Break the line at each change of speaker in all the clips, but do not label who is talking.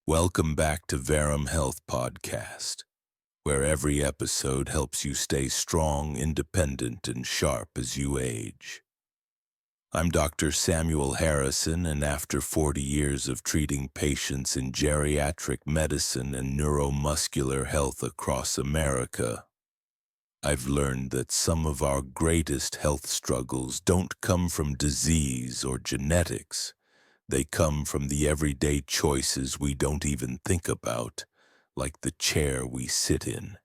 Welcome back to Verum Health Podcast, where every episode helps you stay strong, independent, and sharp as you age. I'm Dr. Samuel Harrison, and after 40 years of treating patients in geriatric medicine and neuromuscular health across America, I've learned that some of our greatest health struggles don't come from disease or genetics. They come from the everyday choices we don't even think about, like the chair we sit in.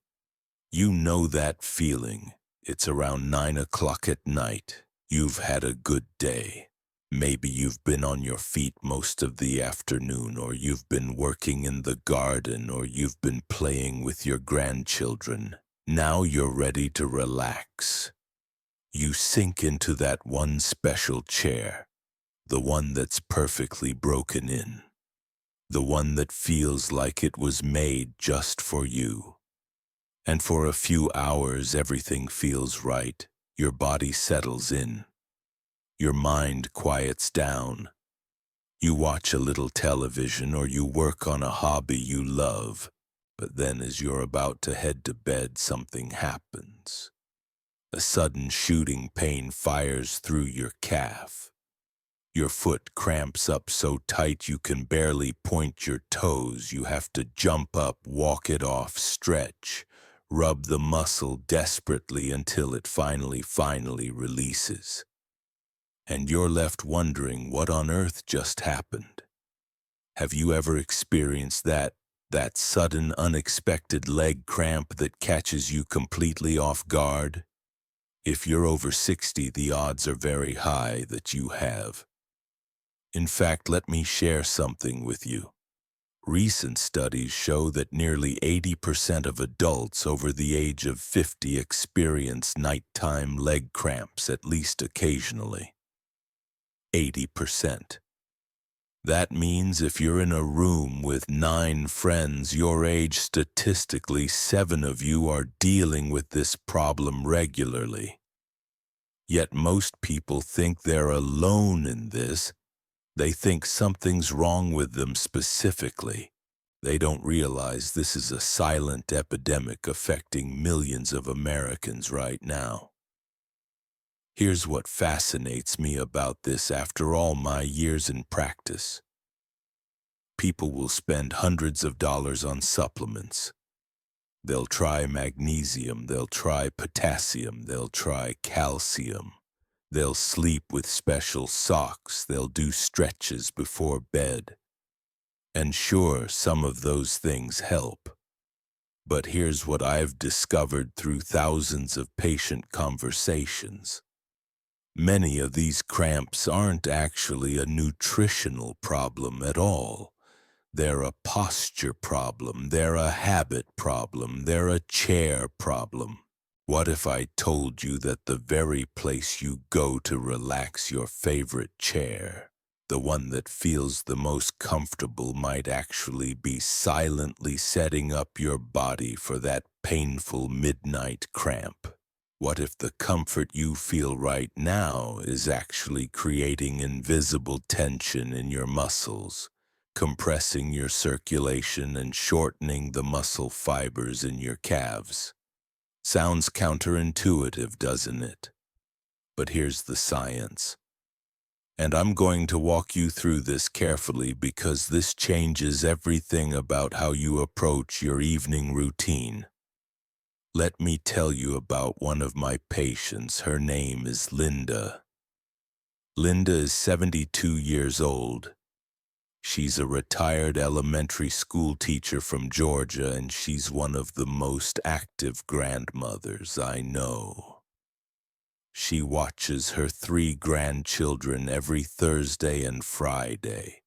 You know that feeling. It's around 9 o'clock at night. You've had a good day. Maybe you've been on your feet most of the afternoon, or you've been working in the garden, or you've been playing with your grandchildren. Now you're ready to relax. You sink into that one special chair. The one that's perfectly broken in. The one that feels like it was made just for you. And for a few hours, everything feels right. Your body settles in. Your mind quiets down. You watch a little television or you work on a hobby you love. But then as you're about to head to bed, something happens. A sudden shooting pain fires through your calf. Your foot cramps up so tight you can barely point your toes. You have to jump up, walk it off, stretch, rub the muscle desperately until it finally releases. And you're left wondering what on earth just happened. Have you ever experienced that sudden, unexpected leg cramp that catches you completely off guard? If you're over 60, the odds are very high that you have. In fact, let me share something with you. Recent studies show that nearly 80% of adults over the age of 50 experience nighttime leg cramps at least occasionally. 80%. That means if you're in a room with 9 friends your age, statistically 7 of you are dealing with this problem regularly. Yet most people think they're alone in this. They think something's wrong with them specifically. They don't realize this is a silent epidemic affecting millions of Americans right now. Here's what fascinates me about this after all my years in practice. People will spend hundreds of dollars on supplements. They'll try magnesium, they'll try potassium, they'll try calcium. They'll sleep with special socks, they'll do stretches before bed. And sure, some of those things help. But here's what I've discovered through thousands of patient conversations. Many of these cramps aren't actually a nutritional problem at all. They're a posture problem, they're a habit problem, they're a chair problem. What if I told you that the very place you go to relax, your favorite chair, the one that feels the most comfortable, might actually be silently setting up your body for that painful midnight cramp? What if the comfort you feel right now is actually creating invisible tension in your muscles, compressing your circulation and shortening the muscle fibers in your calves? Sounds counterintuitive, doesn't it? But here's the science. And I'm going to walk you through this carefully because this changes everything about how you approach your evening routine. Let me tell you about one of my patients. Her name is Linda. Linda is 72 years old. She's a retired elementary school teacher from Georgia, and she's one of the most active grandmothers I know. She watches her 3 grandchildren every Thursday and Friday.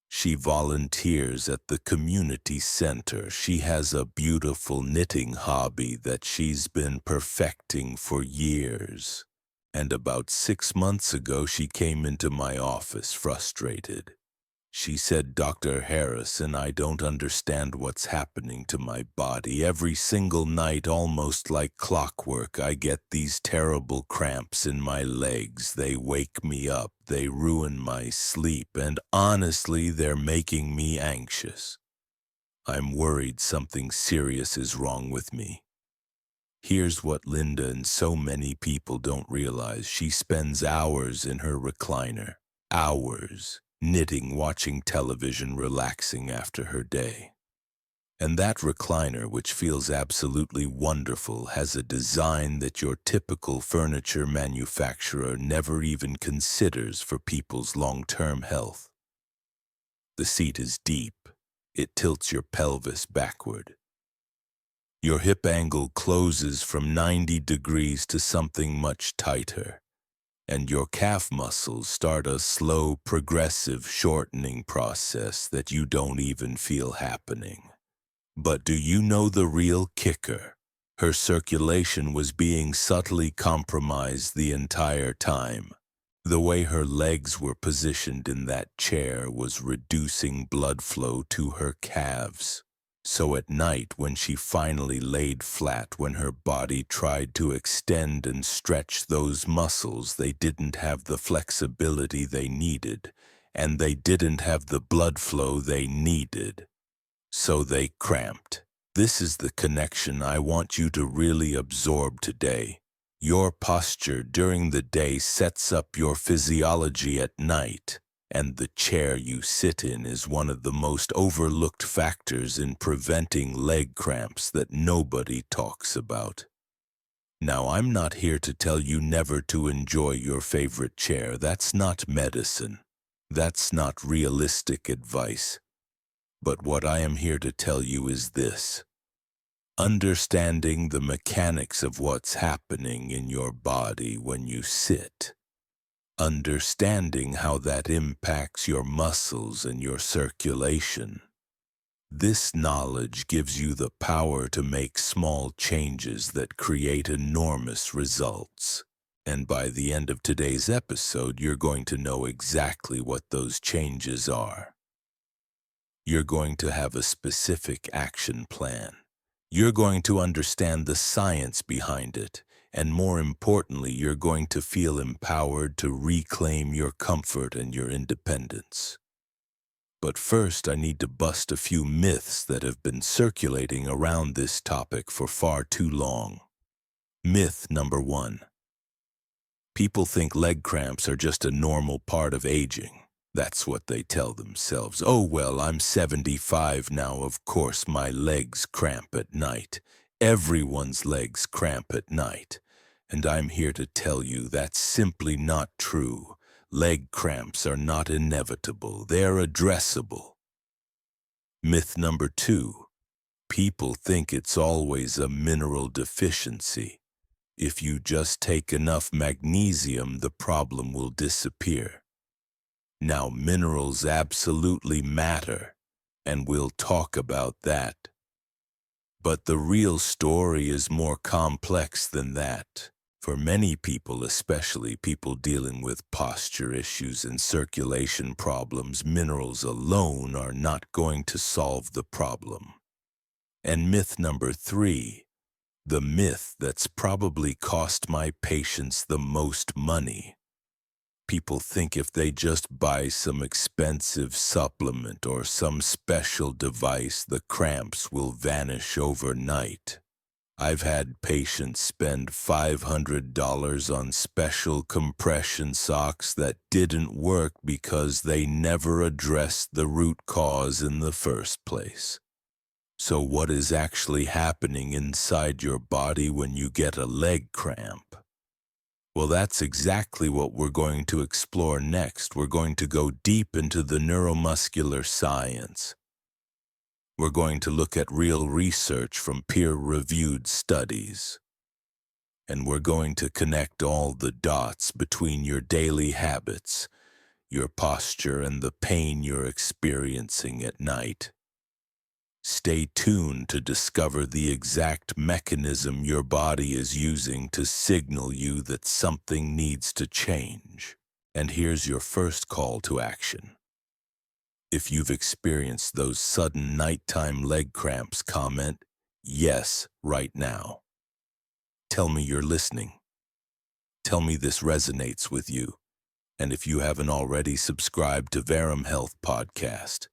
She volunteers at the community center. She has a beautiful knitting hobby that she's been perfecting for years. And about 6 months ago, she came into my office frustrated. She said, "Dr. Harrison, I don't understand what's happening to my body. Every single night, almost like clockwork, I get these terrible cramps in my legs. They wake me up, they ruin my sleep, and honestly, they're making me anxious. I'm worried something serious is wrong with me." Here's what Linda and so many people don't realize. She spends hours in her recliner, hours, knitting, watching television, relaxing after her day. And that recliner, which feels absolutely wonderful, has a design that your typical furniture manufacturer never even considers for people's long-term health. The seat is deep. It tilts your pelvis backward. Your hip angle closes from 90 degrees to something much tighter, and your calf muscles start a slow, progressive shortening process that you don't even feel happening. But do you know the real kicker? Her circulation was being subtly compromised the entire time. The way her legs were positioned in that chair was reducing blood flow to her calves. So at night, when she finally laid flat, when her body tried to extend and stretch those muscles, they didn't have the flexibility they needed, and they didn't have the blood flow they needed. So they cramped. This is the connection I want you to really absorb today. Your posture during the day sets up your physiology at night, and the chair you sit in is one of the most overlooked factors in preventing leg cramps that nobody talks about. Now, I'm not here to tell you never to enjoy your favorite chair. That's not medicine. That's not realistic advice. But what I am here to tell you is this. Understanding the mechanics of what's happening in your body when you sit. Understanding how that impacts your muscles and your circulation. This knowledge gives you the power to make small changes that create enormous results. And by the end of today's episode, you're going to know exactly what those changes are. You're going to have a specific action plan. You're going to understand the science behind it, and more importantly, you're going to feel empowered to reclaim your comfort and your independence. But first, I need to bust a few myths that have been circulating around this topic for far too long. Myth number 1. People think leg cramps are just a normal part of aging. That's what they tell themselves. "Oh, well, I'm 75 now. Of course, my legs cramp at night. Everyone's legs cramp at night." And I'm here to tell you that's simply not true. Leg cramps are not inevitable. They're addressable. Myth number 2. People think it's always a mineral deficiency. If you just take enough magnesium, the problem will disappear. Now, minerals absolutely matter, and we'll talk about that. But the real story is more complex than that. For many people, especially people dealing with posture issues and circulation problems, minerals alone are not going to solve the problem. And myth number 3, the myth that's probably cost my patients the most money. People think if they just buy some expensive supplement or some special device, the cramps will vanish overnight. I've had patients spend $500 on special compression socks that didn't work because they never addressed the root cause in the first place. So what is actually happening inside your body when you get a leg cramp? Well, that's exactly what we're going to explore next. We're going to go deep into the neuromuscular science. We're going to look at real research from peer-reviewed studies. And we're going to connect all the dots between your daily habits, your posture, and the pain you're experiencing at night. Stay tuned to discover the exact mechanism your body is using to signal you that something needs to change. And here's your first call to action. If you've experienced those sudden nighttime leg cramps, comment yes right now. Tell me you're listening. Tell me this resonates with you. And if you haven't already, subscribed to Verum Health Podcast.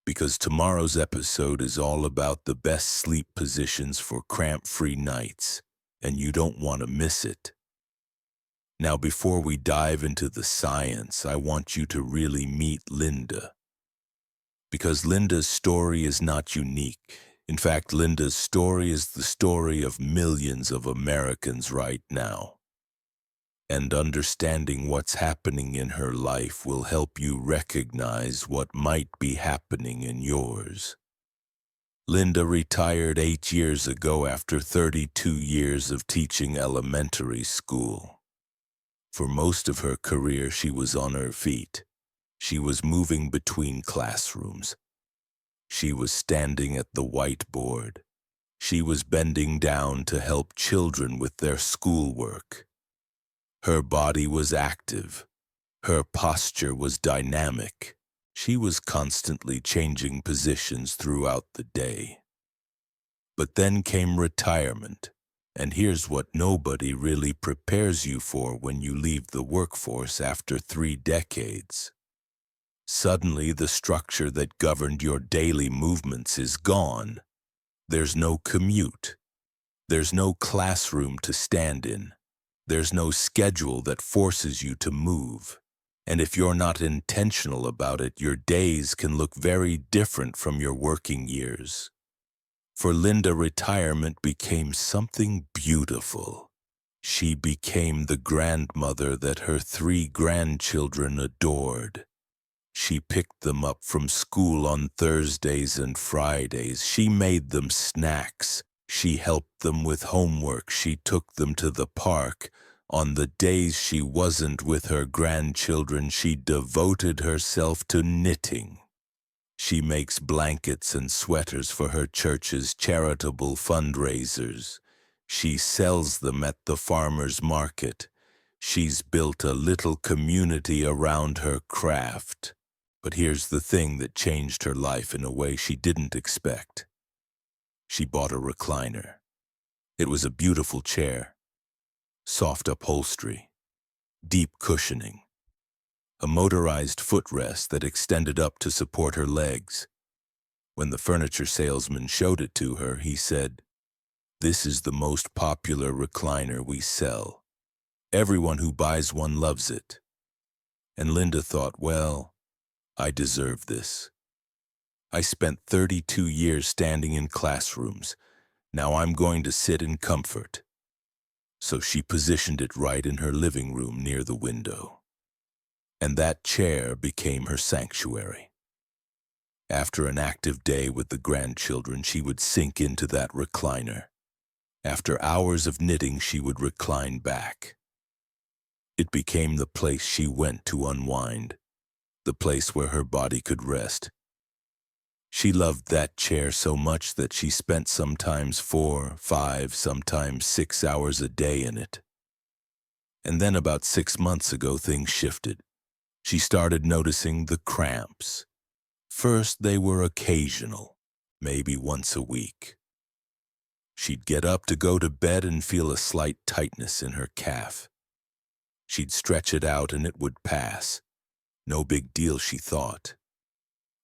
Because tomorrow's episode is all about the best sleep positions for cramp-free nights, and you don't want to miss it. Now, before we dive into the science, I want you to really meet Linda. Because Linda's story is not unique. In fact, Linda's story is the story of millions of Americans right now. And understanding what's happening in her life will help you recognize what might be happening in yours. Linda retired 8 years ago after 32 years of teaching elementary school. For most of her career, she was on her feet. She was moving between classrooms. She was standing at the whiteboard. She was bending down to help children with their schoolwork. Her body was active. Her posture was dynamic. She was constantly changing positions throughout the day. But then came retirement, and here's what nobody really prepares you for when you leave the workforce after 3 decades. Suddenly, the structure that governed your daily movements is gone. There's no commute. There's no classroom to stand in. There's no schedule that forces you to move. And if you're not intentional about it, your days can look very different from your working years. For Linda, retirement became something beautiful. She became the grandmother that her 3 grandchildren adored. She picked them up from school on Thursdays and Fridays. She made them snacks. She helped them with homework. She took them to the park. On the days she wasn't with her grandchildren, she devoted herself to knitting. She makes blankets and sweaters for her church's charitable fundraisers. She sells them at the farmer's market. She's built a little community around her craft. But here's the thing that changed her life in a way she didn't expect. She bought a recliner. It was a beautiful chair, soft upholstery, deep cushioning, a motorized footrest that extended up to support her legs. When the furniture salesman showed it to her, he said, "This is the most popular recliner we sell. Everyone who buys one loves it." And Linda thought, well, I deserve this. I spent 32 years standing in classrooms. Now I'm going to sit in comfort. So she positioned it right in her living room near the window. And that chair became her sanctuary. After an active day with the grandchildren, she would sink into that recliner. After hours of knitting, she would recline back. It became the place she went to unwind, the place where her body could rest. She loved that chair so much that she spent sometimes 4, 5, sometimes 6 hours a day in it. And then about 6 months ago, things shifted. She started noticing the cramps. First, they were occasional, maybe once a week. She'd get up to go to bed and feel a slight tightness in her calf. She'd stretch it out and it would pass. No big deal, she thought.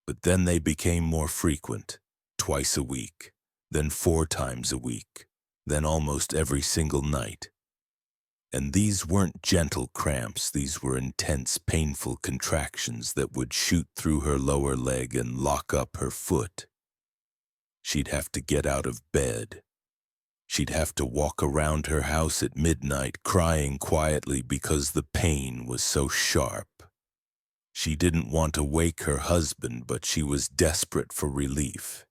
But then they became more frequent, twice a week, then 4 times a week, then almost every single night. And these weren't gentle cramps, these were intense, painful contractions that would shoot through her lower leg and lock up her foot. She'd have to get out of bed. She'd have to walk around her house at midnight, crying quietly because the pain was so sharp. She didn't want to wake her husband, but she was desperate for relief.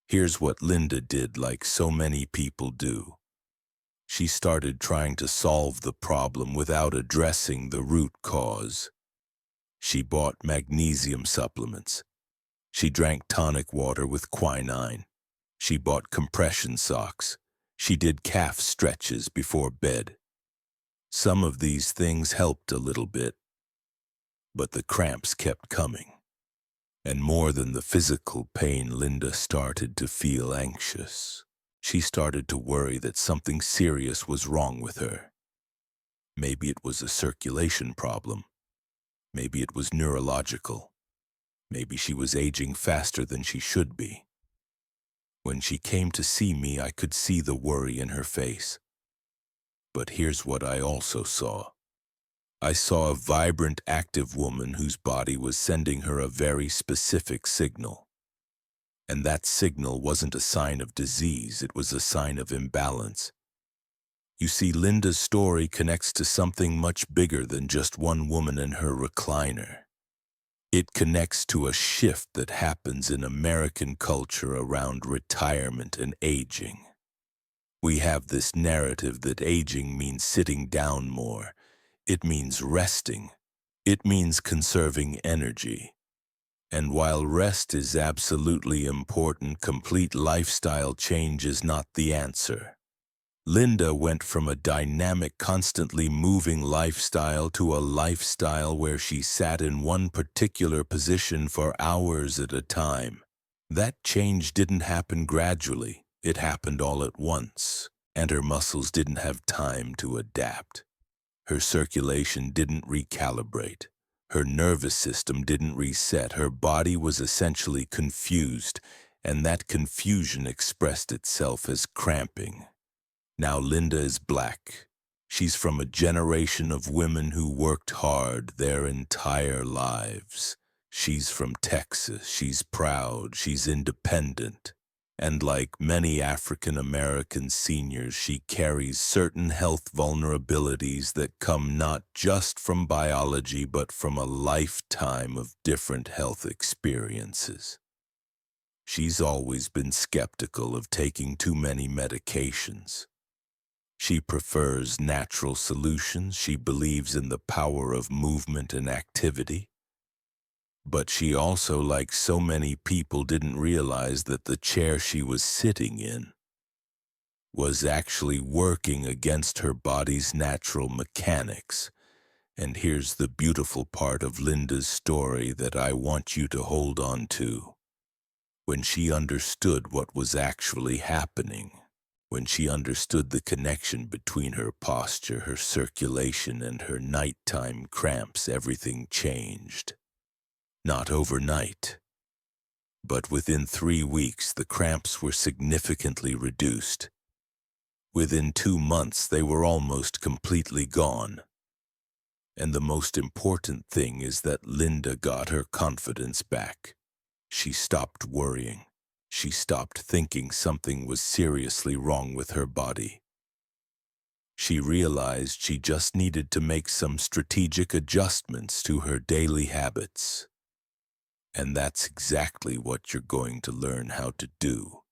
Here's what Linda did, like so many people do. She started trying to solve the problem without addressing the root cause. She bought magnesium supplements. She drank tonic water with quinine. She bought compression socks. She did calf stretches before bed. Some of these things helped a little bit, but the cramps kept coming. And more than the physical pain, Linda started to feel anxious. She started to worry that something serious was wrong with her. Maybe it was a circulation problem. Maybe it was neurological. Maybe she was aging faster than she should be. When she came to see me, I could see the worry in her face. But here's what I also saw. I saw a vibrant, active woman whose body was sending her a very specific signal. And that signal wasn't a sign of disease, it was a sign of imbalance. You see, Linda's story connects to something much bigger than just one woman and her recliner. It connects to a shift that happens in American culture around retirement and aging. We have this narrative that aging means sitting down more. It means resting. It means conserving energy. And while rest is absolutely important, complete lifestyle change is not the answer. Linda went from a dynamic, constantly moving lifestyle to a lifestyle where she sat in one particular position for hours at a time. That change didn't happen gradually. It happened all at once, and her muscles didn't have time to adapt. Her circulation didn't recalibrate. Her nervous system didn't reset. Her body was essentially confused, and that confusion expressed itself as cramping. Now Linda is Black. She's from a generation of women who worked hard their entire lives. She's from Texas. She's proud. She's independent. And like many African American seniors, she carries certain health vulnerabilities that come not just from biology, but from a lifetime of different health experiences. She's always been skeptical of taking too many medications. She prefers natural solutions. She believes in the power of movement and activity. But she also, like so many people, didn't realize that the chair she was sitting in was actually working against her body's natural mechanics. And here's the beautiful part of Linda's story that I want you to hold on to. When she understood what was actually happening, when she understood the connection between her posture, her circulation, and her nighttime cramps, everything changed. Not overnight, but within 3 weeks the cramps were significantly reduced. Within 2 months they were almost completely gone. And the most important thing is that Linda got her confidence back. She stopped worrying. She stopped thinking something was seriously wrong with her body. She realized she just needed to make some strategic adjustments to her daily habits. And that's exactly what you're going to learn how to do.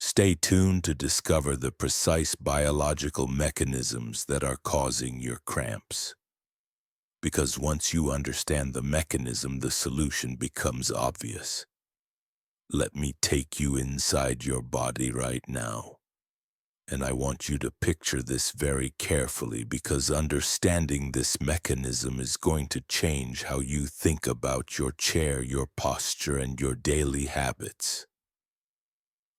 Stay tuned to discover the precise biological mechanisms that are causing your cramps. Because once you understand the mechanism, the solution becomes obvious. Let me take you inside your body right now. And I want you to picture this very carefully, because understanding this mechanism is going to change how you think about your chair, your posture, and your daily habits.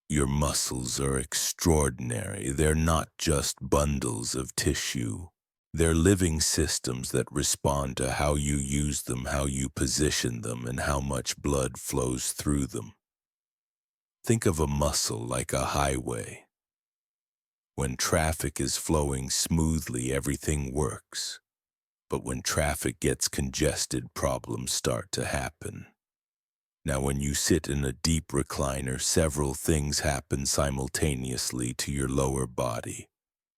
Your muscles are extraordinary. They're not just bundles of tissue. They're living systems that respond to how you use them, how you position them, and how much blood flows through them. Think of a muscle like a highway. When traffic is flowing smoothly, everything works. But when traffic gets congested, problems start to happen. Now, when you sit in a deep recliner, several things happen simultaneously to your lower body.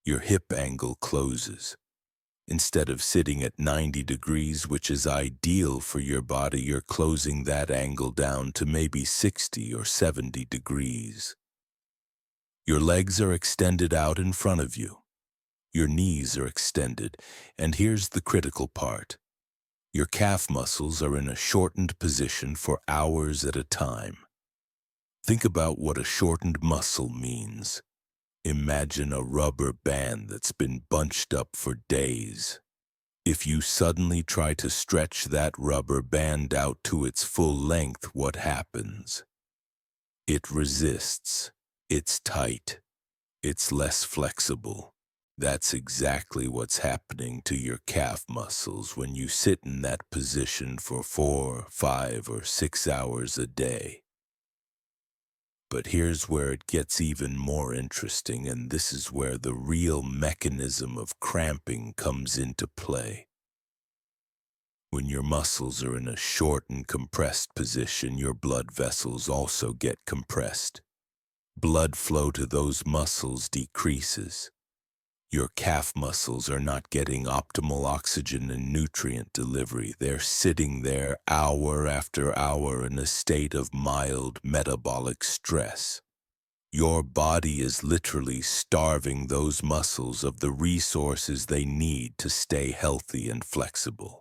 Your hip angle closes. Instead of sitting at 90 degrees, which is ideal for your body, you're closing that angle down to maybe 60 or 70 degrees. Your legs are extended out in front of you. Your knees are extended, and here's the critical part. Your calf muscles are in a shortened position for hours at a time. Think about what a shortened muscle means. Imagine a rubber band that's been bunched up for days. If you suddenly try to stretch that rubber band out to its full length, what happens? It resists. It's tight. It's less flexible. That's exactly what's happening to your calf muscles when you sit in that position for 4, 5, or 6 hours a day. But here's where it gets even more interesting, and this is where the real mechanism of cramping comes into play. When your muscles are in a short and compressed position, your blood vessels also get compressed. Blood flow to those muscles decreases. Your calf muscles are not getting optimal oxygen and nutrient delivery. They're sitting there hour after hour in a state of mild metabolic stress. Your body is literally starving those muscles of the resources they need to stay healthy and flexible.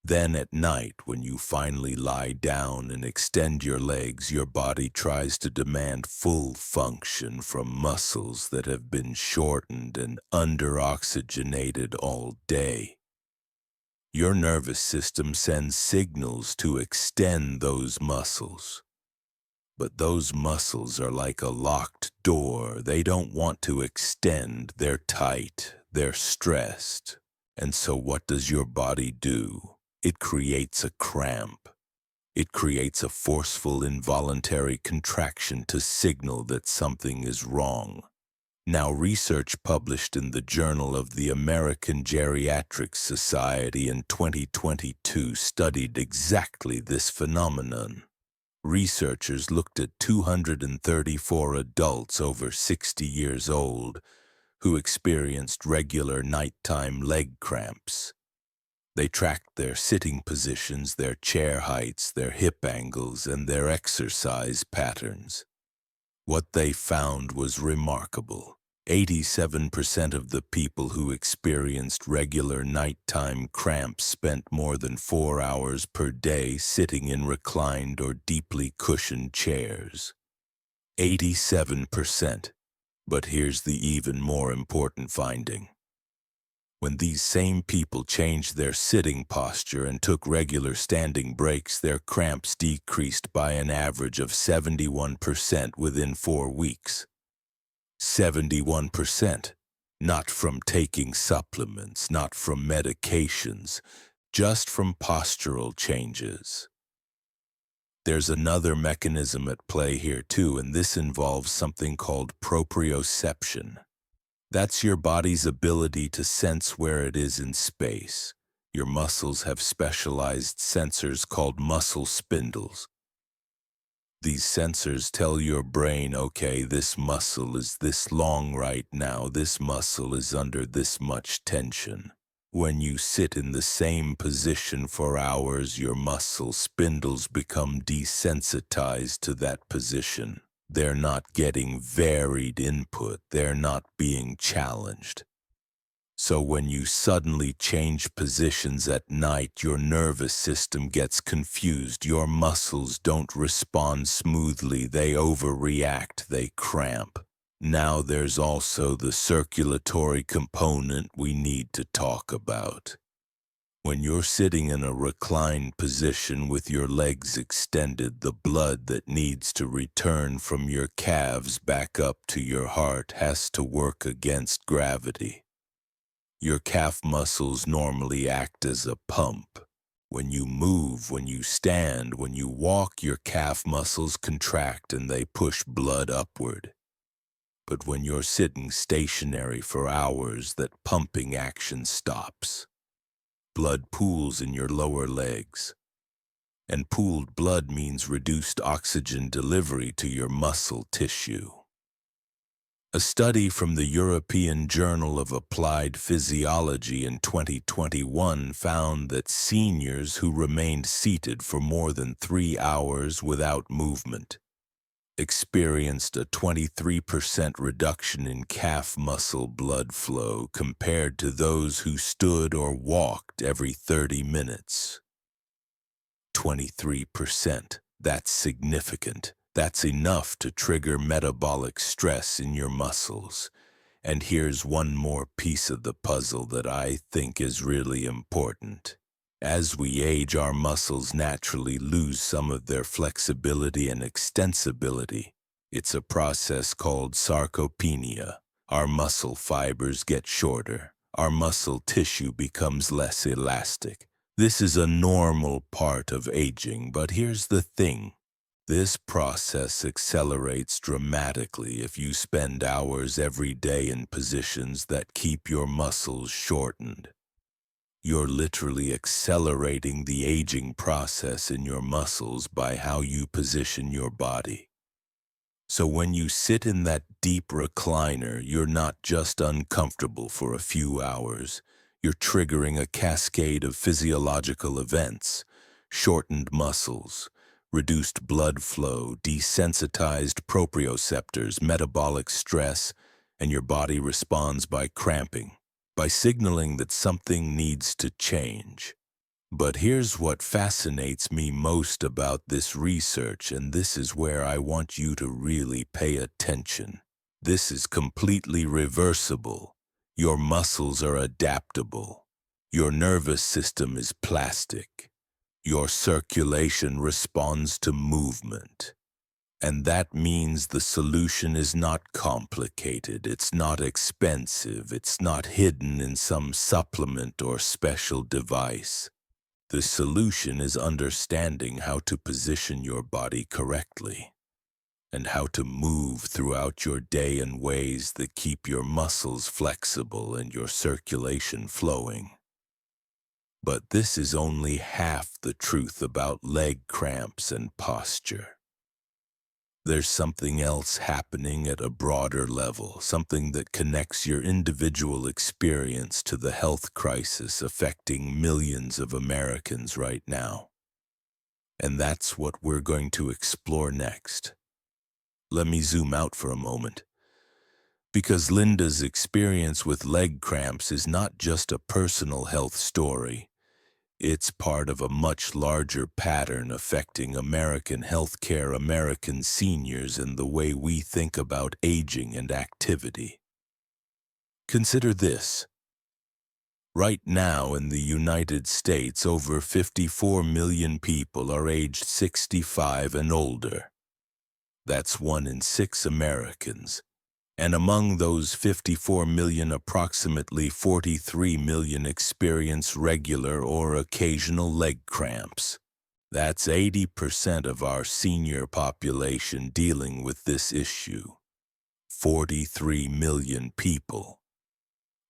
Then at night, when you finally lie down and extend your legs, your body tries to demand full function from muscles that have been shortened and under-oxygenated all day. Your nervous system sends signals to extend those muscles. But those muscles are like a locked door. They don't want to extend. They're tight. They're stressed. And so what does your body do? It creates a cramp. It creates a forceful involuntary contraction to signal that something is wrong. Now, research published in the Journal of the American Geriatric Society in 2022 studied exactly this phenomenon. Researchers looked at 234 adults over 60 years old who experienced regular nighttime leg cramps. They tracked their sitting positions, their chair heights, their hip angles, and their exercise patterns. What they found was remarkable. 87% of the people who experienced regular nighttime cramps spent more than 4 hours per day sitting in reclined or deeply cushioned chairs. 87%. But here's the even more important finding. When these same people changed their sitting posture and took regular standing breaks, their cramps decreased by an average of 71% within 4 weeks. 71%. Not from taking supplements, not from medications, just from postural changes. There's another mechanism at play here too, and this involves something called proprioception. That's your body's ability to sense where it is in space. Your muscles have specialized sensors called muscle spindles. These sensors tell your brain, okay, this muscle is this long right now, this muscle is under this much tension. When you sit in the same position for hours, your muscle spindles become desensitized to that position. They're not getting varied input. They're not being challenged. So when you suddenly change positions at night, your nervous system gets confused. Your muscles don't respond smoothly. They overreact. They cramp. Now there's also the circulatory component we need to talk about. When you're sitting in a reclined position with your legs extended, the blood that needs to return from your calves back up to your heart has to work against gravity. Your calf muscles normally act as a pump. When you move, when you stand, when you walk, your calf muscles contract and they push blood upward. But when you're sitting stationary for hours, that pumping action stops. Blood pools in your lower legs. And pooled blood means reduced oxygen delivery to your muscle tissue. A study from the European Journal of Applied Physiology in 2021 found that seniors who remained seated for more than 3 hours without movement experienced a 23% reduction in calf muscle blood flow compared to those who stood or walked every 30 minutes. 23%. That's significant. That's enough to trigger metabolic stress in your muscles. And here's one more piece of the puzzle that I think is really important. As we age, our muscles naturally lose some of their flexibility and extensibility. It's a process called sarcopenia. Our muscle fibers get shorter. Our muscle tissue becomes less elastic. This is a normal part of aging, but here's the thing. This process accelerates dramatically if you spend hours every day in positions that keep your muscles shortened. You're literally accelerating the aging process in your muscles by how you position your body. So when you sit in that deep recliner, you're not just uncomfortable for a few hours. You're triggering a cascade of physiological events: shortened muscles, reduced blood flow, desensitized proprioceptors, metabolic stress, and your body responds by cramping, by signaling that something needs to change. But here's what fascinates me most about this research, and this is where I want you to really pay attention. This is completely reversible. Your muscles are adaptable. Your nervous system is plastic. Your circulation responds to movement. And that means the solution is not complicated, it's not expensive, it's not hidden in some supplement or special device. The solution is understanding how to position your body correctly and how to move throughout your day in ways that keep your muscles flexible and your circulation flowing. But this is only half the truth about leg cramps and posture. There's something else happening at a broader level, something that connects your individual experience to the health crisis affecting millions of Americans right now. And that's what we're going to explore next. Let me zoom out for a moment. Because Linda's experience with leg cramps is not just a personal health story. It's part of a much larger pattern affecting American healthcare, American seniors, and the way we think about aging and activity. Consider this. Right now in the United States, over 54 million people are aged 65 and older. That's 1 in 6 Americans. And among those 54 million, approximately 43 million experience regular or occasional leg cramps. That's 80% of our senior population dealing with this issue. 43 million people.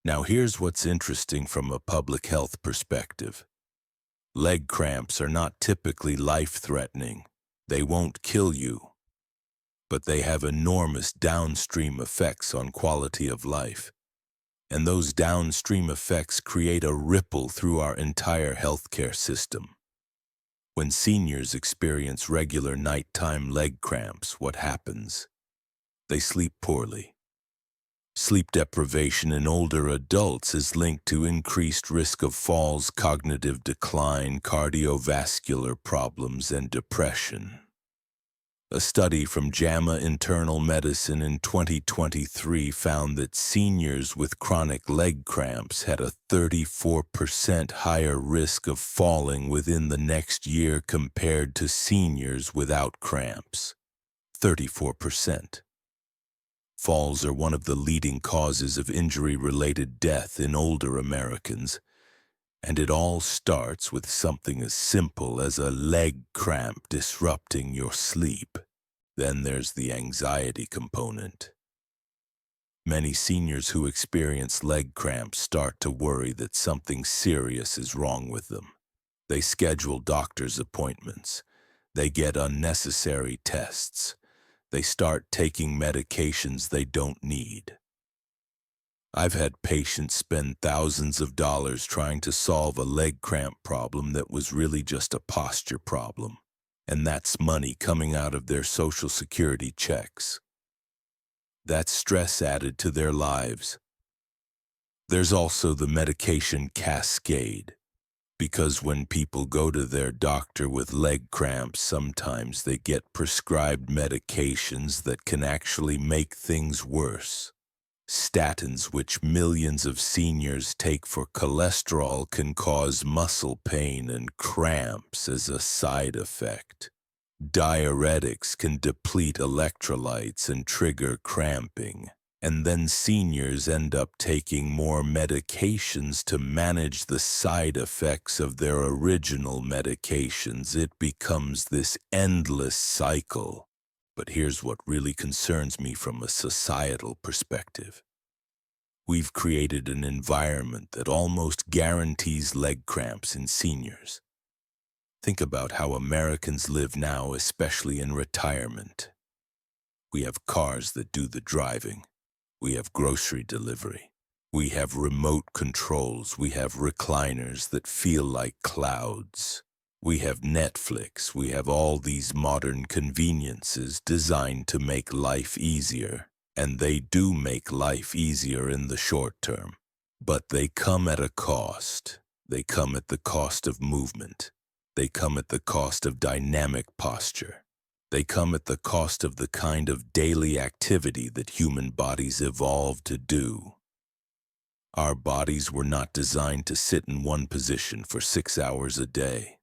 Now here's what's interesting from a public health perspective. Leg cramps are not typically life-threatening. They won't kill you. But they have enormous downstream effects on quality of life. And those downstream effects create a ripple through our entire healthcare system. When seniors experience regular nighttime leg cramps, what happens? They sleep poorly. Sleep deprivation in older adults is linked to increased risk of falls, cognitive decline, cardiovascular problems, and depression. A study from JAMA Internal Medicine in 2023 found that seniors with chronic leg cramps had a 34% higher risk of falling within the next year compared to seniors without cramps. 34%. Falls are one of the leading causes of injury-related death in older Americans, and it all starts with something as simple as a leg cramp disrupting your sleep. Then there's the anxiety component. Many seniors who experience leg cramps start to worry that something serious is wrong with them. They schedule doctor's appointments. They get unnecessary tests. They start taking medications they don't need. I've had patients spend thousands of dollars trying to solve a leg cramp problem that was really just a posture problem, and that's money coming out of their Social Security checks. That's stress added to their lives. There's also the medication cascade, because when people go to their doctor with leg cramps, sometimes they get prescribed medications that can actually make things worse. Statins, which millions of seniors take for cholesterol, can cause muscle pain and cramps as a side effect. Diuretics can deplete electrolytes and trigger cramping. And then seniors end up taking more medications to manage the side effects of their original medications. It becomes this endless cycle. But here's what really concerns me from a societal perspective. We've created an environment that almost guarantees leg cramps in seniors. Think about how Americans live now, especially in retirement. We have cars that do the driving. We have grocery delivery. We have remote controls. We have recliners that feel like clouds. We have Netflix. We have all these modern conveniences designed to make life easier. And they do make life easier in the short term. But they come at a cost. They come at the cost of movement. They come at the cost of dynamic posture. They come at the cost of the kind of daily activity that human bodies evolved to do. Our bodies were not designed to sit in one position for 6 hours a day.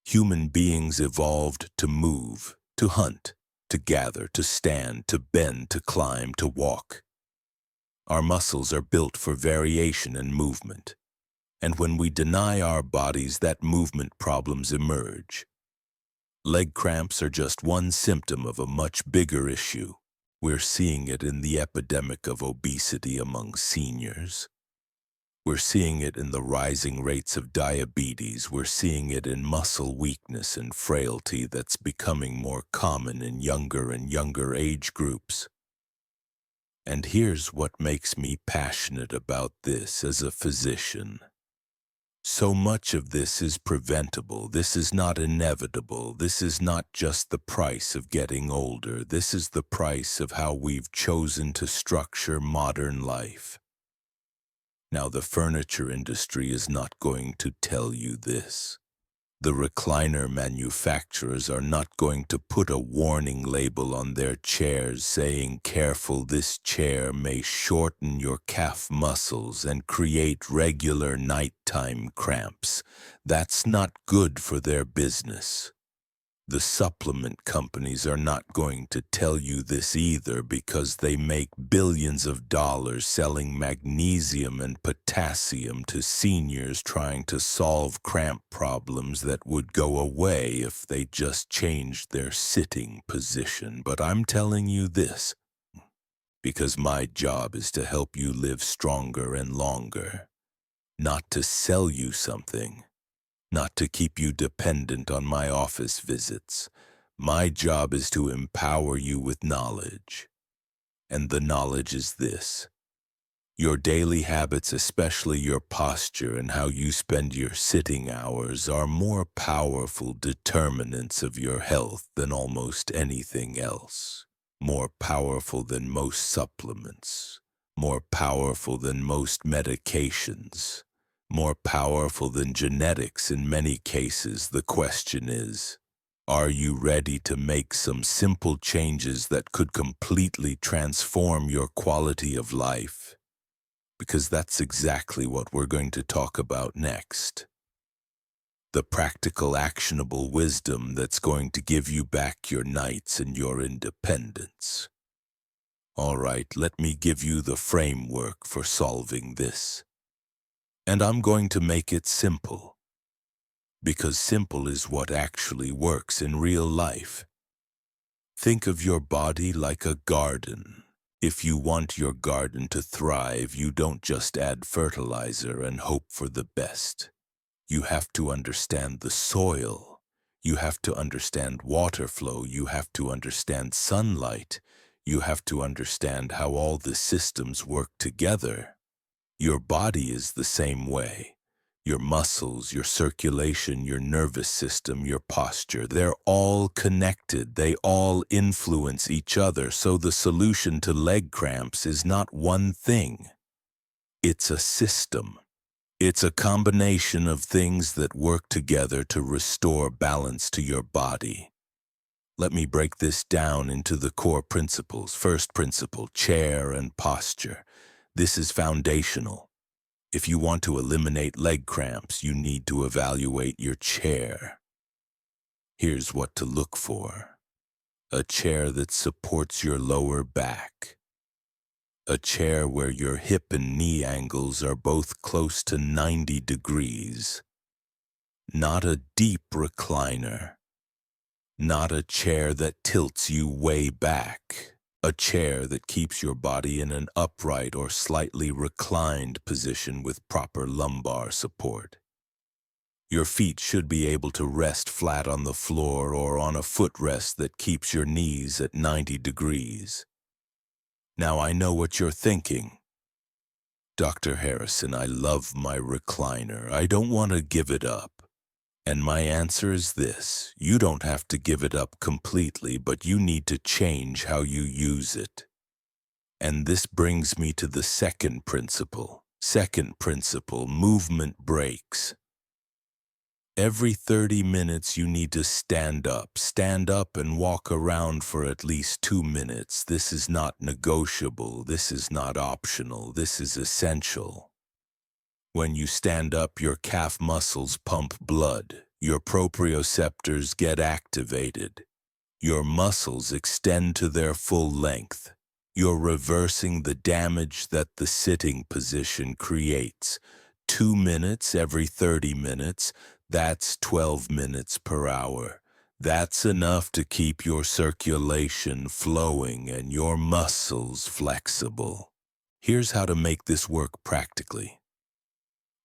Human beings evolved to move, to hunt, to gather, to stand, to bend, to climb, to walk. Our muscles are built for variation and movement. And when we deny our bodies that, movement problems emerge. Leg cramps are just one symptom of a much bigger issue. We're seeing it in the epidemic of obesity among seniors. We're seeing it in the rising rates of diabetes. We're seeing it in muscle weakness and frailty that's becoming more common in younger and younger age groups. And here's what makes me passionate about this as a physician. So much of this is preventable. This is not inevitable. This is not just the price of getting older. This is the price of how we've chosen to structure modern life. Now, the furniture industry is not going to tell you this. The recliner manufacturers are not going to put a warning label on their chairs saying, "Careful, this chair may shorten your calf muscles and create regular nighttime cramps." That's not good for their business. The supplement companies are not going to tell you this either, because they make billions of dollars selling magnesium and potassium to seniors trying to solve cramp problems that would go away if they just changed their sitting position. But I'm telling you this because my job is to help you live stronger and longer, not to sell you something. Not to keep you dependent on my office visits. My job is to empower you with knowledge. And the knowledge is this. Your daily habits, especially your posture and how you spend your sitting hours, are more powerful determinants of your health than almost anything else. More powerful than most supplements. More powerful than most medications. More powerful than genetics in many cases. The question is, are you ready to make some simple changes that could completely transform your quality of life? Because that's exactly what we're going to talk about next. The practical, actionable wisdom that's going to give you back your nights and your independence. All right, let me give you the framework for solving this. And I'm going to make it simple, because simple is what actually works in real life. Think of your body like a garden. If you want your garden to thrive, you don't just add fertilizer and hope for the best. You have to understand the soil. You have to understand water flow. You have to understand sunlight. You have to understand how all the systems work together. Your body is the same way. Your muscles, your circulation, your nervous system, your posture, they're all connected. They all influence each other. So the solution to leg cramps is not one thing. It's a system. It's a combination of things that work together to restore balance to your body. Let me break this down into the core principles. First principle, chair and posture. This is foundational. If you want to eliminate leg cramps, you need to evaluate your chair. Here's what to look for. A chair that supports your lower back. A chair where your hip and knee angles are both close to 90 degrees. Not a deep recliner. Not a chair that tilts you way back. A chair that keeps your body in an upright or slightly reclined position with proper lumbar support. Your feet should be able to rest flat on the floor or on a footrest that keeps your knees at 90 degrees. Now I know what you're thinking. Dr. Harrison, I love my recliner. I don't want to give it up. And my answer is this: you don't have to give it up completely, but you need to change how you use it. And this brings me to the second principle. Second principle, movement breaks. Every 30 minutes you need to stand up and walk around for at least 2 minutes. This is not negotiable, this is not optional, this is essential. When you stand up, your calf muscles pump blood, your proprioceptors get activated, your muscles extend to their full length. You're reversing the damage that the sitting position creates. 2 minutes every 30 minutes, that's 12 minutes per hour. That's enough to keep your circulation flowing and your muscles flexible. Here's how to make this work practically.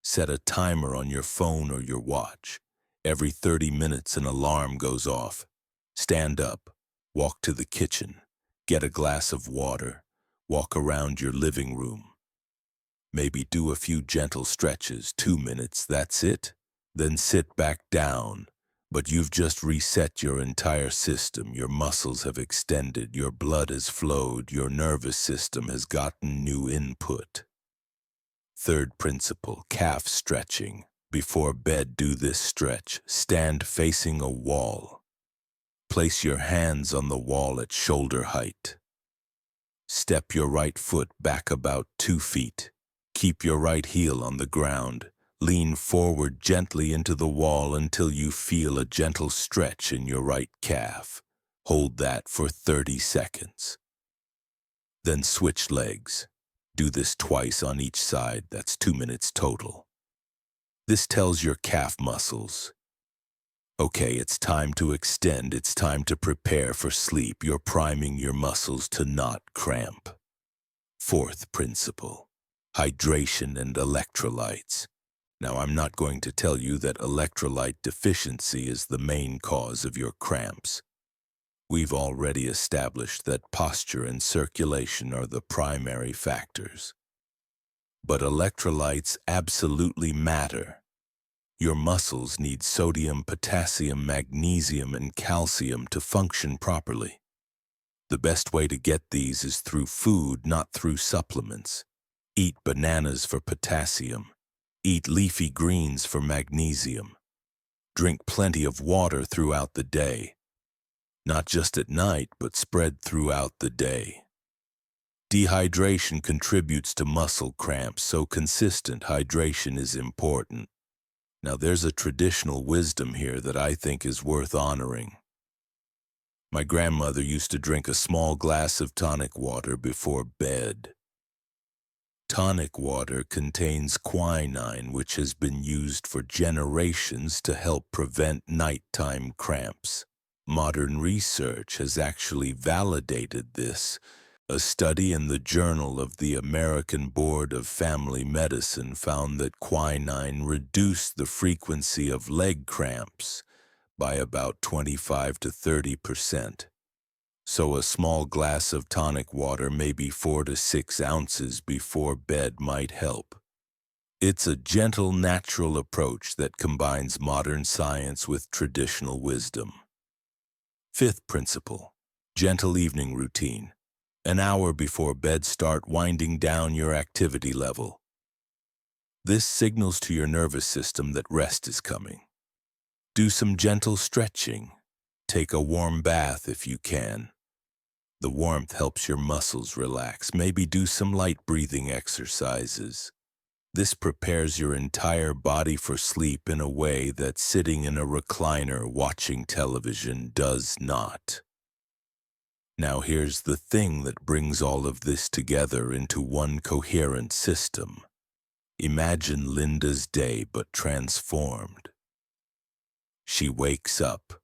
Set a timer on your phone or your watch. Every 30 minutes an alarm goes off. Stand up, walk to the kitchen, get a glass of water, walk around your living room. Maybe do a few gentle stretches, 2 minutes, that's it. Then sit back down. But you've just reset your entire system. Your muscles have extended, your blood has flowed, your nervous system has gotten new input. Third principle, calf stretching. Before bed, do this stretch. Stand facing a wall. Place your hands on the wall at shoulder height. Step your right foot back about 2 feet. Keep your right heel on the ground. Lean forward gently into the wall until you feel a gentle stretch in your right calf. Hold that for 30 seconds. Then switch legs. Do this twice on each side, that's 2 minutes total. This tells your calf muscles, okay, it's time to extend, it's time to prepare for sleep. You're priming your muscles to not cramp. Fourth principle, hydration and electrolytes. Now, I'm not going to tell you that electrolyte deficiency is the main cause of your cramps. We've already established that posture and circulation are the primary factors. But electrolytes absolutely matter. Your muscles need sodium, potassium, magnesium, and calcium to function properly. The best way to get these is through food, not through supplements. Eat bananas for potassium. Eat leafy greens for magnesium. Drink plenty of water throughout the day. Not just at night, but spread throughout the day. Dehydration contributes to muscle cramps, so consistent hydration is important. Now, there's a traditional wisdom here that I think is worth honoring. My grandmother used to drink a small glass of tonic water before bed. Tonic water contains quinine, which has been used for generations to help prevent nighttime cramps. Modern research has actually validated this. A study in the Journal of the American Board of Family Medicine found that quinine reduced the frequency of leg cramps by about 25 to 30%. So a small glass of tonic water, maybe 4 to 6 ounces before bed, might help. It's a gentle, natural approach that combines modern science with traditional wisdom. Fifth principle, gentle evening routine. An hour before bed, start winding down your activity level. This signals to your nervous system that rest is coming. Do some gentle stretching. Take a warm bath if you can. The warmth helps your muscles relax. Maybe do some light breathing exercises. This prepares your entire body for sleep in a way that sitting in a recliner watching television does not. Now here's the thing that brings all of this together into one coherent system. Imagine Linda's day but transformed. She wakes up.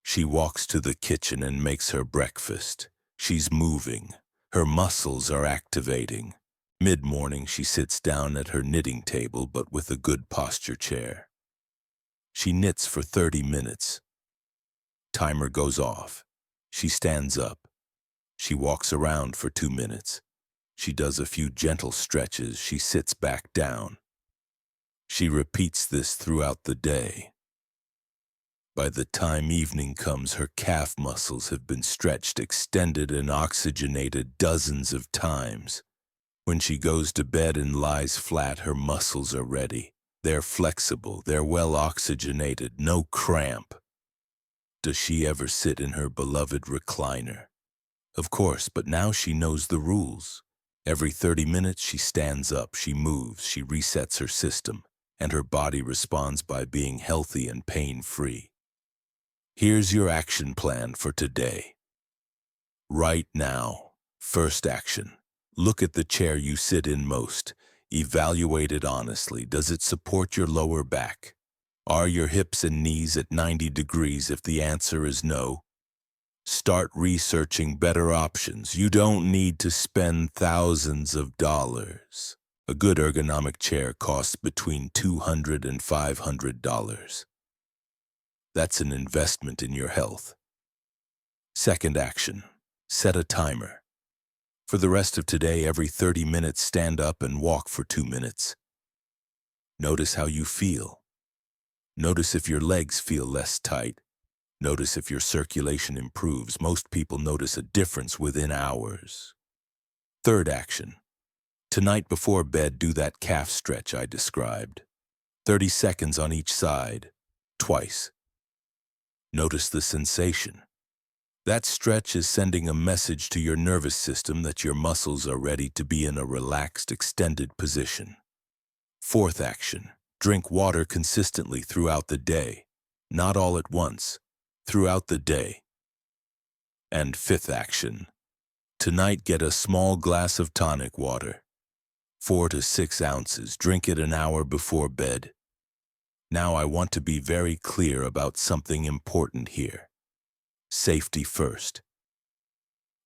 She walks to the kitchen and makes her breakfast. She's moving. Her muscles are activating. Mid-morning, she sits down at her knitting table, but with a good posture chair. She knits for 30 minutes. Timer goes off. She stands up. She walks around for 2 minutes. She does a few gentle stretches. She sits back down. She repeats this throughout the day. By the time evening comes, her calf muscles have been stretched, extended, and oxygenated dozens of times. When she goes to bed and lies flat, her muscles are ready. They're flexible, they're well oxygenated, no cramp. Does she ever sit in her beloved recliner? Of course, but now she knows the rules. Every 30 minutes she stands up, she moves, she resets her system, and her body responds by being healthy and pain-free. Here's your action plan for today. Right now, first action. Look at the chair you sit in most. Evaluate it honestly. Does it support your lower back? Are your hips and knees at 90 degrees? If the answer is no, start researching better options. You don't need to spend thousands of dollars. A good ergonomic chair costs between $200 and $500. That's an investment in your health. Second action, set a timer. For the rest of today, every 30 minutes, stand up and walk for 2 minutes. Notice how you feel. Notice if your legs feel less tight. Notice if your circulation improves. Most people notice a difference within hours. Third action, tonight before bed, do that calf stretch I described. 30 seconds on each side, twice. Notice the sensation. That stretch is sending a message to your nervous system that your muscles are ready to be in a relaxed, extended position. Fourth action, drink water consistently throughout the day. Not all at once, throughout the day. And fifth action, tonight get a small glass of tonic water. 4 to 6 ounces, drink it an hour before bed. Now I want to be very clear about something important here. Safety first.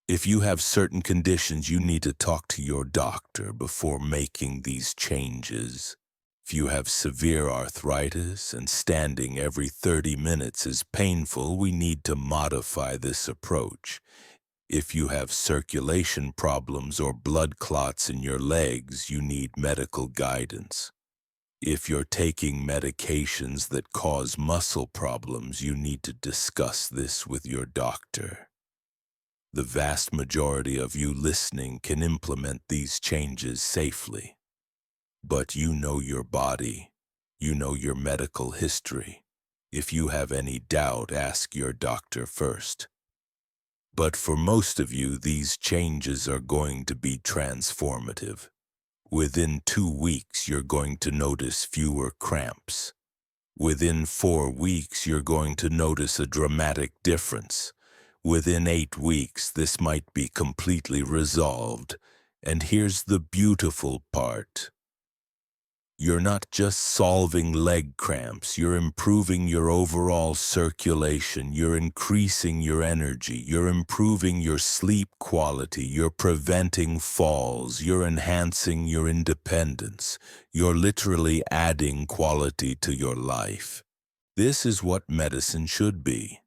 If you have certain conditions, you need to talk to your doctor before making these changes. If you have severe arthritis and standing every 30 minutes is painful, we need to modify this approach. If you have circulation problems or blood clots in your legs, you need medical guidance. If you're taking medications that cause muscle problems, you need to discuss this with your doctor. The vast majority of you listening can implement these changes safely. But you know your body. You know your medical history. If you have any doubt, ask your doctor first. But for most of you, these changes are going to be transformative. Within 2 weeks, you're going to notice fewer cramps. Within 4 weeks, you're going to notice a dramatic difference. Within 8 weeks, this might be completely resolved. And here's the beautiful part. You're not just solving leg cramps, you're improving your overall circulation, you're increasing your energy, you're improving your sleep quality, you're preventing falls, you're enhancing your independence, you're literally adding quality to your life. This is what medicine should be.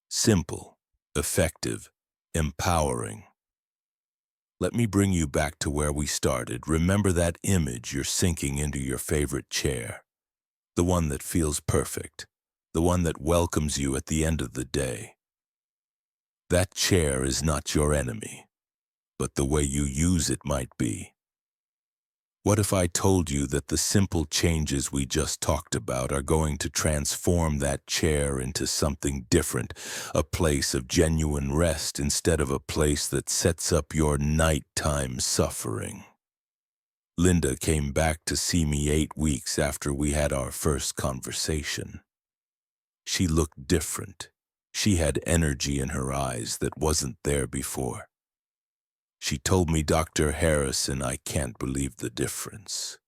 Simple, effective, empowering. Let me bring you back to where we started. Remember that image you're sinking into your favorite chair. The one that feels perfect. The one that welcomes you at the end of the day. That chair is not your enemy, but the way you use it might be. What if I told you that the simple changes we just talked about are going to transform that chair into something different, a place of genuine rest instead of a place that sets up your nighttime suffering? Linda came back to see me 8 weeks after we had our first conversation. She looked different. She had energy in her eyes that wasn't there before. She told me, "Dr. Harrison, I can't believe the difference.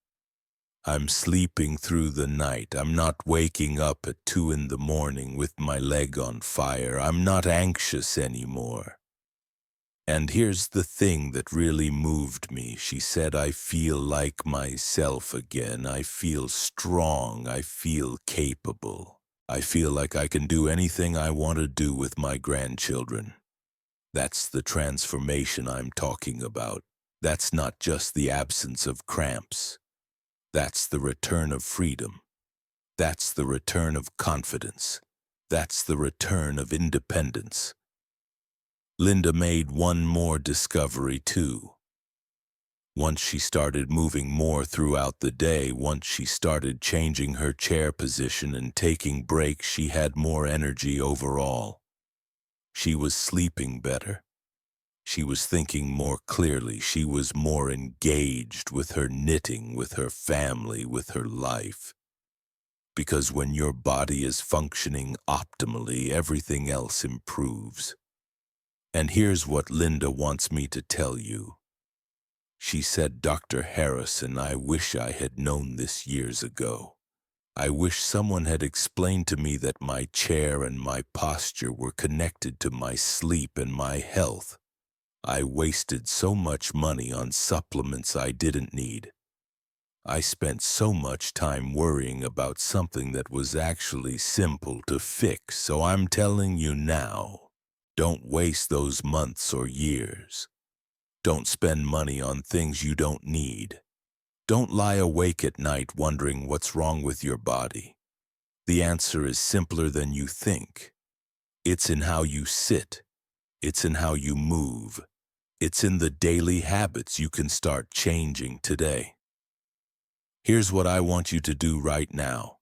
I'm sleeping through the night. I'm not waking up at 2 in the morning with my leg on fire. I'm not anxious anymore. And here's the thing that really moved me," she said. "I feel like myself again. I feel strong. I feel capable. I feel like I can do anything I want to do with my grandchildren." That's the transformation I'm talking about. That's not just the absence of cramps. That's the return of freedom. That's the return of confidence. That's the return of independence. Linda made one more discovery too. Once she started moving more throughout the day, once she started changing her chair position and taking breaks, she had more energy overall. She was sleeping better. She was thinking more clearly. She was more engaged with her knitting, with her family, with her life. Because when your body is functioning optimally, everything else improves. And here's what Linda wants me to tell you. She said, "Dr. Harrison, I wish I had known this years ago. I wish someone had explained to me that my chair and my posture were connected to my sleep and my health. I wasted so much money on supplements I didn't need. I spent so much time worrying about something that was actually simple to fix. So I'm telling you now, don't waste those months or years. Don't spend money on things you don't need. Don't lie awake at night wondering what's wrong with your body. The answer is simpler than you think. It's in how you sit. It's in how you move. It's in the daily habits you can start changing today. Here's what I want you to do right now.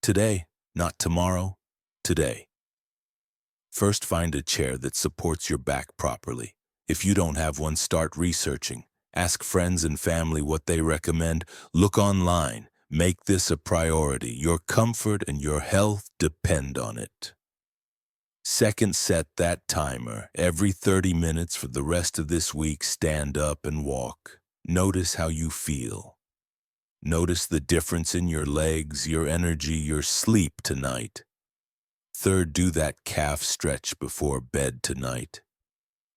Today, not tomorrow, today. First, find a chair that supports your back properly. If you don't have one, start researching. Ask friends and family what they recommend. Look online. Make this a priority. Your comfort and your health depend on it. Second, set that timer. Every 30 minutes for the rest of this week, stand up and walk. Notice how you feel. Notice the difference in your legs, your energy, your sleep tonight. Third, do that calf stretch before bed tonight.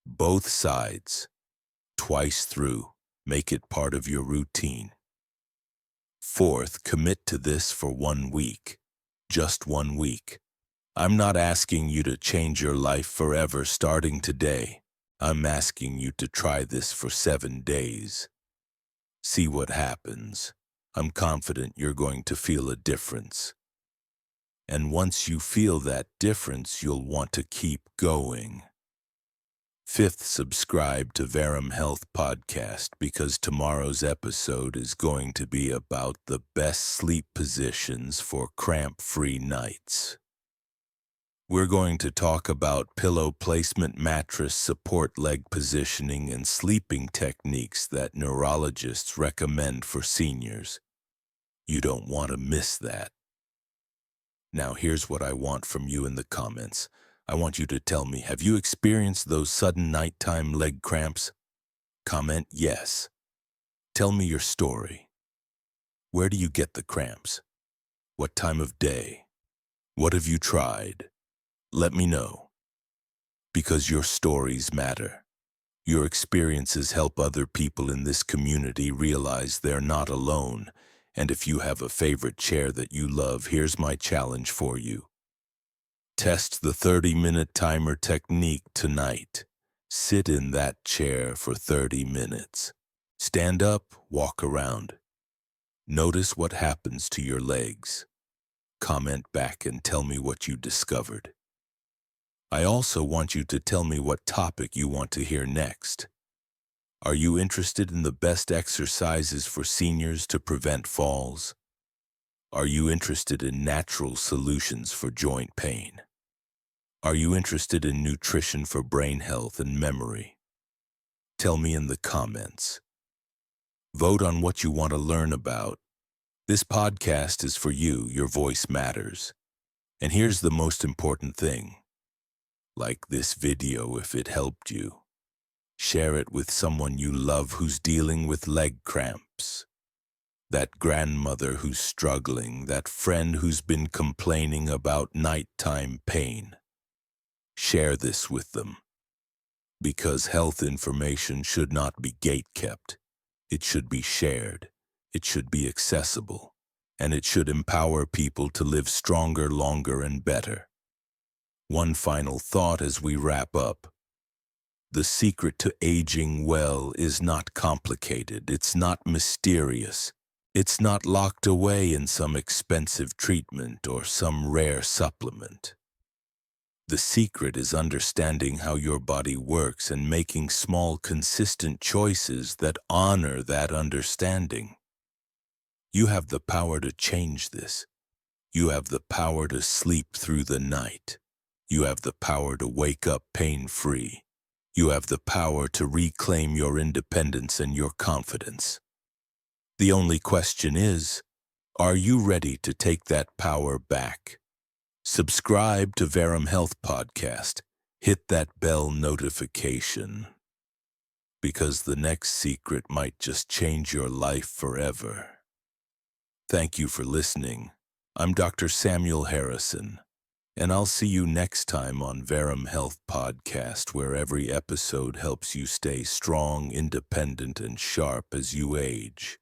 Both sides, twice through. Make it part of your routine. Fourth, commit to this for 1 week. Just 1 week. I'm not asking you to change your life forever starting today. I'm asking you to try this for 7 days. See what happens. I'm confident you're going to feel a difference. And once you feel that difference, you'll want to keep going. Fifth, subscribe to Verum Health Podcast because tomorrow's episode is going to be about the best sleep positions for cramp-free nights. We're going to talk about pillow placement, mattress support, leg positioning, and sleeping techniques that neurologists recommend for seniors. You don't want to miss that. Now here's what I want from you in the comments. I want you to tell me, have you experienced those sudden nighttime leg cramps? Comment yes. Tell me your story. Where do you get the cramps? What time of day? What have you tried? Let me know. Because your stories matter. Your experiences help other people in this community realize they're not alone. And if you have a favorite chair that you love, here's my challenge for you. Test the 30-minute timer technique tonight. Sit in that chair for 30 minutes. Stand up, walk around. Notice what happens to your legs. Comment back and tell me what you discovered. I also want you to tell me what topic you want to hear next. Are you interested in the best exercises for seniors to prevent falls? Are you interested in natural solutions for joint pain? Are you interested in nutrition for brain health and memory? Tell me in the comments. Vote on what you want to learn about. This podcast is for you. Your voice matters. And here's the most important thing. Like this video if it helped you. Share it with someone you love who's dealing with leg cramps. That grandmother who's struggling, that friend who's been complaining about nighttime pain. Share this with them. Because health information should not be gatekept. It should be shared. It should be accessible. And it should empower people to live stronger, longer, and better. One final thought as we wrap up. The secret to aging well is not complicated. It's not mysterious. It's not locked away in some expensive treatment or some rare supplement. The secret is understanding how your body works and making small, consistent choices that honor that understanding. You have the power to change this. You have the power to sleep through the night. You have the power to wake up pain-free. You have the power to reclaim your independence and your confidence. The only question is, are you ready to take that power back? Subscribe to Verum Health Podcast. Hit that bell notification. Because the next secret might just change your life forever. Thank you for listening. I'm Dr. Samuel Harrison, and I'll see you next time on Verum Health Podcast, where every episode helps you stay strong, independent, and sharp as you age.